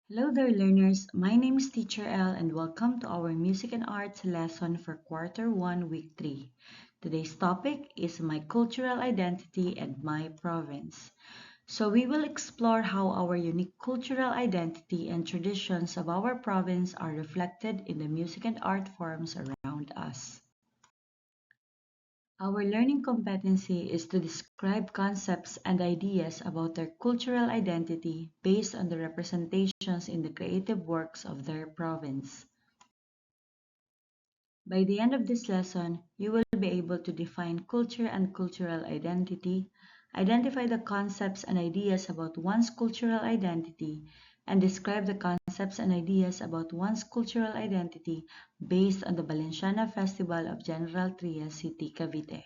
Hello there learners, my name is Teacher L and welcome to our Music and Arts lesson for Quarter 1, Week 3. Today's topic is my cultural identity and my province. So we will explore how our unique cultural identity and traditions of our province are reflected in the music and art forms around us. Our learning competency is to describe concepts and ideas about their cultural identity based on the representations in the creative works of their province. By the end of this lesson, you will be able to define culture and cultural identity, identify the concepts and ideas about one's cultural identity, and describe the concepts and ideas about one's cultural identity based on the Valenciana Festival of General Trias City, Cavite.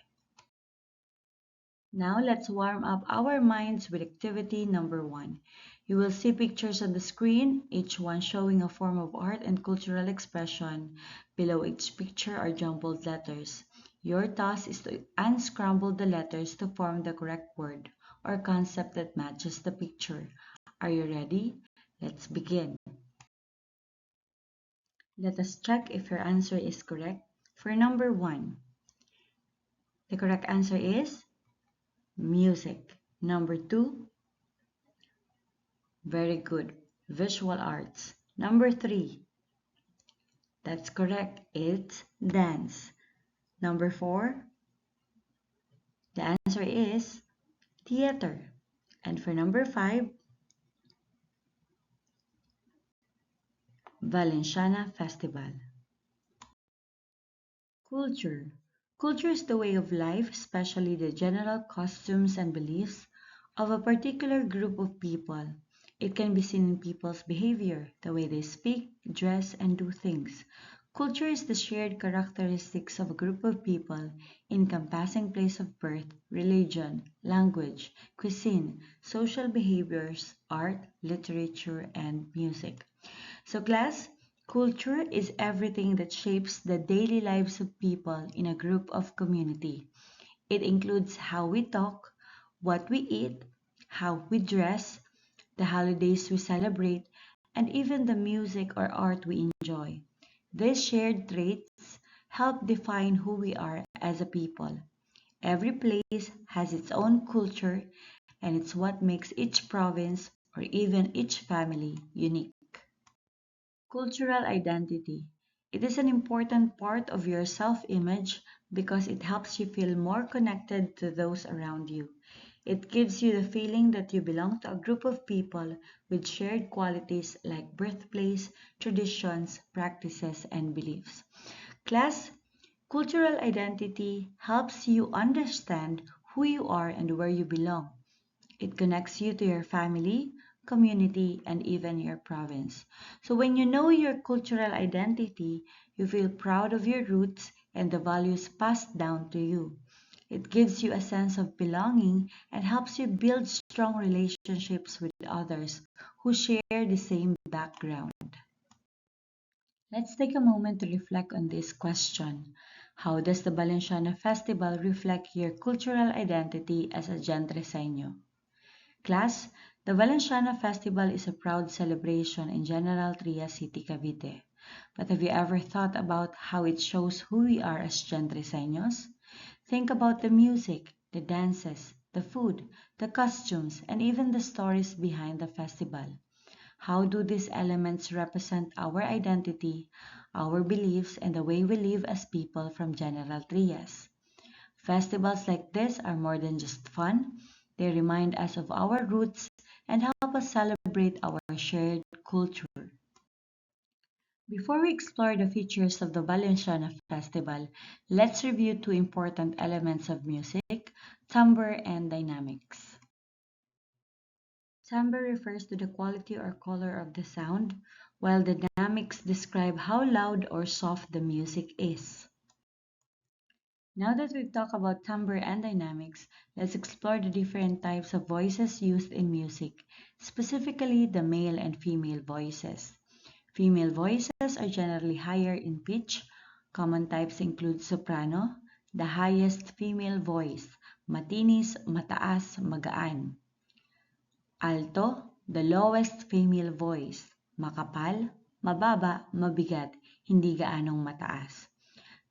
Now let's warm up our minds with activity number 1. You will see pictures on the screen, each one showing a form of art and cultural expression. Below each picture are jumbled letters. Your task is to unscramble the letters to form the correct word or concept that matches the picture. Are you ready? Let's begin. Let us check if your answer is correct. For number 1, the correct answer is music. Number 2, very good. Visual arts. Number 3. That's correct. It's dance. Number 4. The answer is theater. And for number 5, Valenciana Festival. Culture. Culture is the way of life, especially the general costumes and beliefs of a particular group of people. It can be seen in people's behavior, the way they speak, dress, and do things. Culture is the shared characteristics of a group of people, encompassing place of birth, religion, language, cuisine, social behaviors, art, literature, and music. So class, culture is everything that shapes the daily lives of people in a group of community. It includes how we talk, what we eat, how we dress, the holidays we celebrate, and even the music or art we enjoy. These shared traits help define who we are as a people. Every place has its own culture, and it's what makes each province or even each family unique. Cultural identity. It is an important part of your self-image because it helps you feel more connected to those around you. It gives you the feeling that you belong to a group of people with shared qualities like birthplace, traditions, practices, and beliefs. Class, cultural identity helps you understand who you are and where you belong. It connects you to your family, community, and even your province. So when you know your cultural identity, you feel proud of your roots and the values passed down to you. It gives you a sense of belonging and helps you build strong relationships with others who share the same background. Let's take a moment to reflect on this question. How does the Valenciana Festival reflect your cultural identity as a Gentreseño? Class, the Valenciana Festival is a proud celebration in General Trias City, Cavite. But have you ever thought about how it shows who we are as Gentreseños? Think about the music, the dances, the food, the costumes, and even the stories behind the festival. How do these elements represent our identity, our beliefs, and the way we live as people from General Trias? Festivals like this are more than just fun. They remind us of our roots and help us celebrate our shared culture. Before we explore the features of the Valenciana Festival, let's review two important elements of music, timbre and dynamics. Timbre refers to the quality or color of the sound, while the dynamics describe how loud or soft the music is. Now that we've talked about timbre and dynamics, let's explore the different types of voices used in music, specifically the male and female voices. Female voices are generally higher in pitch. Common types include soprano, the highest female voice, matinis, mataas, magaan. Alto, the lowest female voice. makapal, mababa, mabigat, hindi gaanong mataas.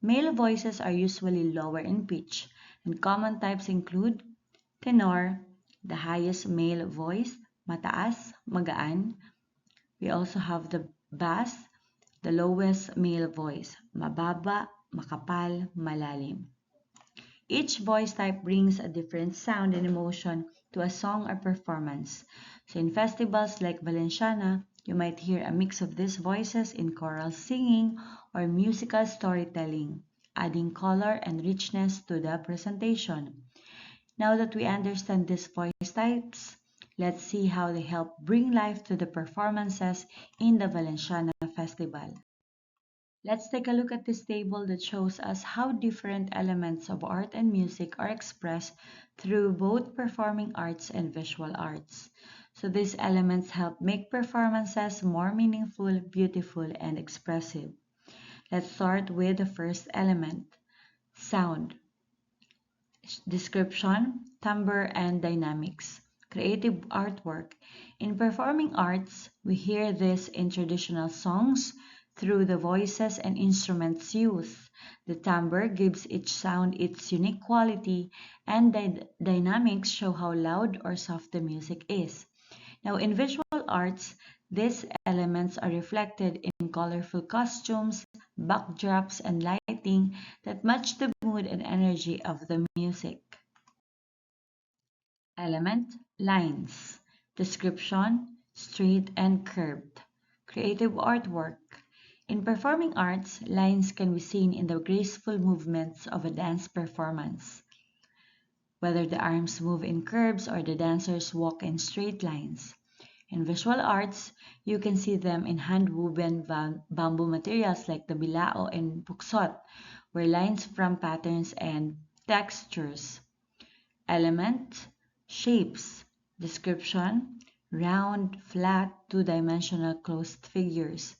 Male voices are usually lower in pitch, and common types include tenor, the highest male voice, mataas, magaan. We also have the bass, the lowest male voice, mababa, makapal, malalim. Each voice type brings a different sound and emotion to a song or performance. So in festivals like Valenciana, you might hear a mix of these voices in choral singing or musical storytelling, adding color and richness to the presentation. Now that we understand these voice types, let's see how they help bring life to the performances in the Valenciana Festival. Let's take a look at this table that shows us how different elements of art and music are expressed through both performing arts and visual arts. So these elements help make performances more meaningful, beautiful, and expressive. Let's start with the first element, sound. Description, timbre, and dynamics. Creative artwork. In performing arts, we hear this in traditional songs through the voices and instruments used. The timbre gives each sound its unique quality, and the dynamics show how loud or soft the music is. Now, in visual arts, these elements are reflected in colorful costumes, backdrops, and lighting that match the mood and energy of the music. Element, lines. Description, straight and curved. Creative artwork. In performing arts, lines can be seen in the graceful movements of a dance performance, whether the arms move in curves or the dancers walk in straight lines. In visual arts, you can see them in hand-woven bamboo materials like the bilao and puksot, where lines from patterns and textures. Element, shapes. Description, round, flat, two-dimensional closed figures.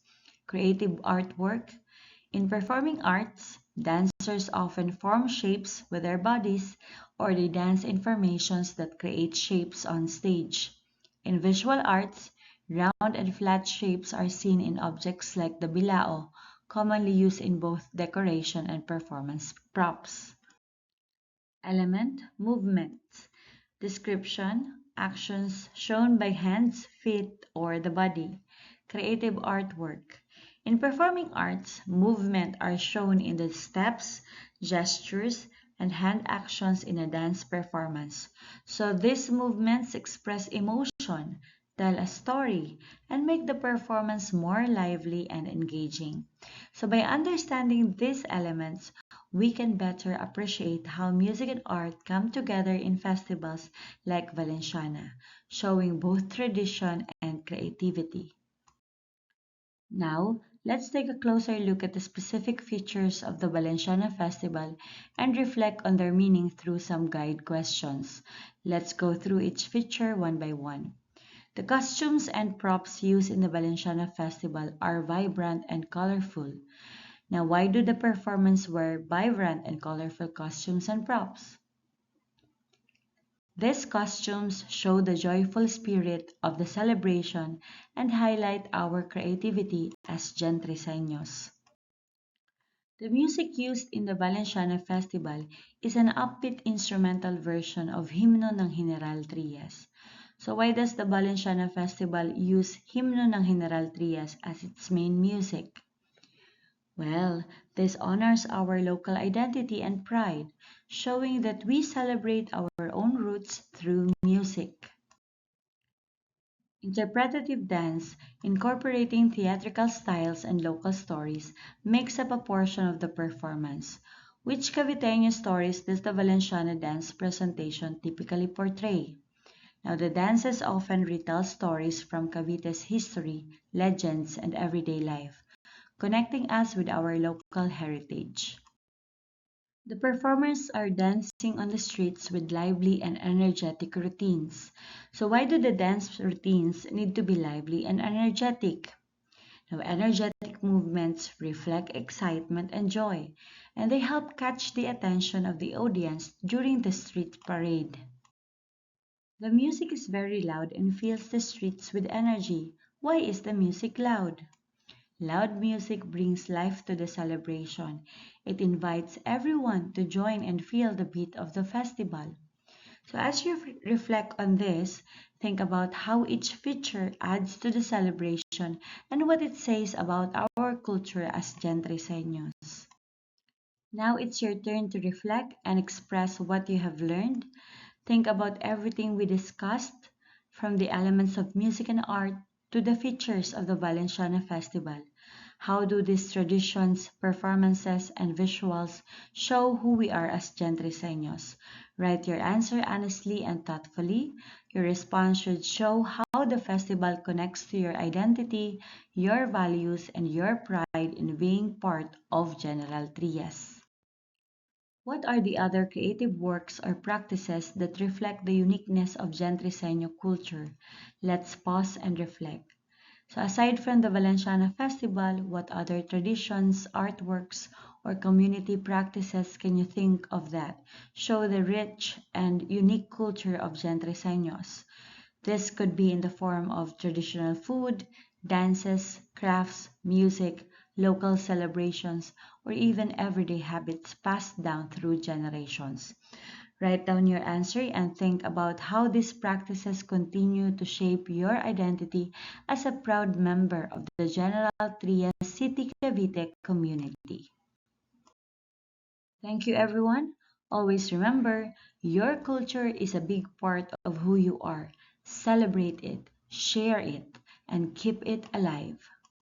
Creative artwork. In performing arts, dancers often form shapes with their bodies or they dance in formations that create shapes on stage. In visual arts, round and flat shapes are seen in objects like the bilao, commonly used in both decoration and performance props. Element, movements. Description, actions shown by hands, feet, or the body. Creative artwork. In performing arts, movement are shown in the steps, gestures, and hand actions in a dance performance. So these movements express emotion, tell a story, and make the performance more lively and engaging. So by understanding these elements, we can better appreciate how music and art come together in festivals like Valenciana, showing both tradition and creativity. Now, let's take a closer look at the specific features of the Valenciana Festival and reflect on their meaning through some guide questions. Let's go through each feature one by one. The costumes and props used in the Valenciana Festival are vibrant and colorful. Now, why do the performers wear vibrant and colorful costumes and props? These costumes show the joyful spirit of the celebration and highlight our creativity as Gentriseños. The music used in the Valenciana Festival is an upbeat instrumental version of Himno ng General Trias. So why does the Valenciana Festival use Himno ng General Trias as its main music? Well, this honors our local identity and pride, showing that we celebrate our own roots through music. Interpretative dance, incorporating theatrical styles and local stories, makes up a portion of the performance. Which Caviteño stories does the Valenciana dance presentation typically portray? Now, the dances often retell stories from Cavite's history, legends, and everyday life, connecting us with our local heritage. The performers are dancing on the streets with lively and energetic routines. So why do the dance routines need to be lively and energetic? Now, energetic movements reflect excitement and joy, and they help catch the attention of the audience during the street parade. The music is very loud and fills the streets with energy, Why is the music loud? Loud music brings life to the celebration. It invites everyone to join and feel the beat of the festival. So, as you reflect on this, think about how each feature adds to the celebration and what it says about our culture as Gentreseños. Now it's your turn to reflect and express what you have learned. Think about everything we discussed, from the elements of music and art to the features of the Valenciana Festival. How do these traditions, performances, and visuals show who we are as Gentreseños? Write your answer honestly and thoughtfully. Your response should show how the festival connects to your identity, your values, and your pride in being part of General Trias. What are the other creative works or practices that reflect the uniqueness of Gentreseño culture? Let's pause and reflect. So aside from the Valenciana Festival, what other traditions, artworks, or community practices can you think of that show the rich and unique culture of Gentreseños? This could be in the form of traditional food, dances, crafts, music, local celebrations, or even everyday habits passed down through generations. Write down your answer and think about how these practices continue to shape your identity as a proud member of the General Trias City Cavite community. Thank you, everyone. Always remember, your culture is a big part of who you are. Celebrate it, share it, and keep it alive.